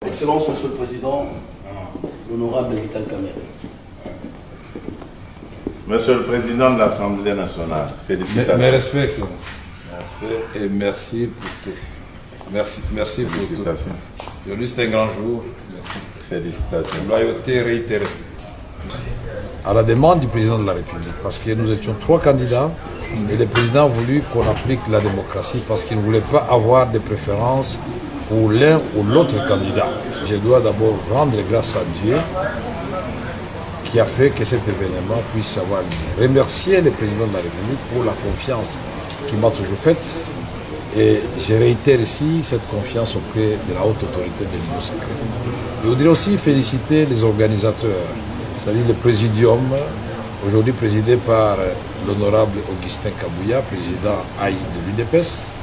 Excellence, Monsieur le Président, l'honorable Vital Kamerhe. Monsieur le Président de l'Assemblée nationale, félicitations. Mes respects, Excellence. Mes respects et merci pour tout. Merci pour tout. Aujourd'hui, c'est un grand jour. Merci. Félicitations. Loyauté réitérée. À la demande du président de la République, parce que nous étions 3 candidats et le président a voulu qu'on applique la démocratie parce qu'il ne voulait pas avoir de préférences pour l'un ou l'autre candidat. Je dois d'abord rendre grâce à Dieu qui a fait que cet événement puisse avoir lieu. Remercier le président de la République pour la confiance qu'il m'a toujours faite et je réitère ici cette confiance auprès de la haute autorité de l'Union sacrée. Je voudrais aussi féliciter les organisateurs, c'est-à-dire le présidium, aujourd'hui présidé par l'honorable Augustin Kabouya, président AI de l'UDPS.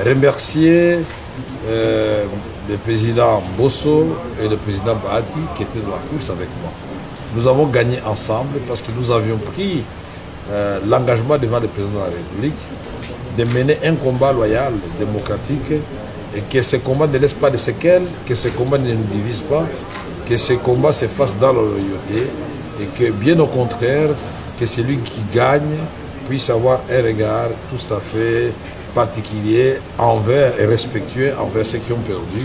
Remercier le président Bosso et le président Bahati qui étaient dans la course avec moi. Nous avons gagné ensemble parce que nous avions pris l'engagement devant le président de la République de mener un combat loyal, démocratique, et que ce combat ne laisse pas de séquelles, que ce combat ne nous divise pas, que ce combat se fasse dans la loyauté, et que bien au contraire, que celui qui gagne puisse avoir un regard tout à fait particulier envers et respectueux envers ceux qui ont perdu,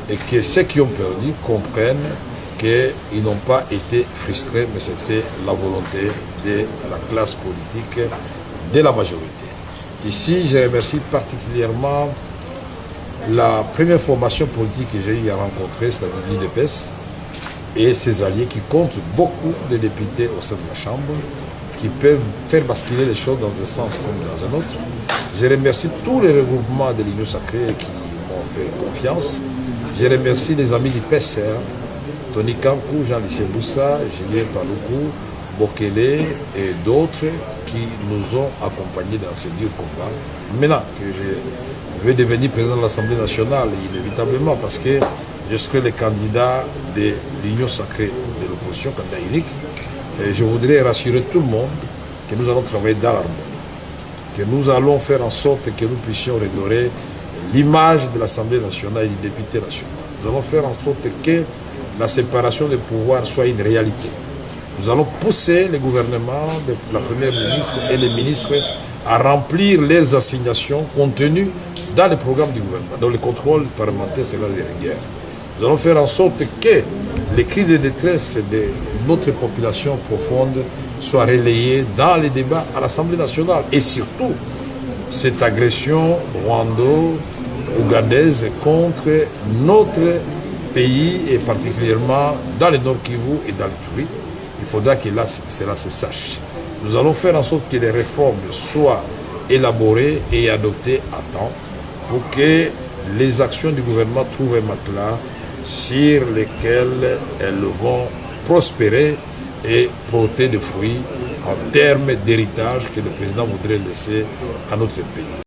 et que ceux qui ont perdu comprennent qu'ils n'ont pas été frustrés, mais c'était la volonté de la classe politique, de la majorité. Ici, je remercie particulièrement la première formation politique que j'ai eu à rencontrer, c'est-à-dire l'UDPS, et ses alliés qui comptent beaucoup de députés au sein de la Chambre, qui peuvent faire basculer les choses dans un sens comme dans un autre. Je remercie tous les regroupements de l'Union sacrée qui m'ont fait confiance. Je remercie les amis du PCR, Tony Kankou, Jean-Lycée Boussa, Julien Paloukou, Bokele et d'autres qui nous ont accompagnés dans ce dur combat. Maintenant que je vais devenir président de l'Assemblée nationale, inévitablement, parce que je serai le candidat de l'Union sacrée de l'opposition, candidat unique, et je voudrais rassurer tout le monde que nous allons travailler dans l'harmonie, que nous allons faire en sorte que nous puissions redorer l'image de l'Assemblée nationale et du député national. Nous allons faire en sorte que la séparation des pouvoirs soit une réalité. Nous allons pousser le gouvernement, la première ministre et les ministres à remplir leurs assignations contenues dans le programme du gouvernement, dont le contrôle parlementaire sera de rigueur. Nous allons faire en sorte que les cris de détresse de notre population profonde soient relayés dans les débats à l'Assemblée nationale. Et surtout, cette agression rwando-ougandaise contre notre pays, et particulièrement dans le Nord Kivu et dans l'Ituri, il faudra que là, cela se sache. Nous allons faire en sorte que les réformes soient élaborées et adoptées à temps pour que les actions du gouvernement trouvent un matelas sur lesquels elles vont prospérer et porter des fruits en termes d'héritage que le président voudrait laisser à notre pays.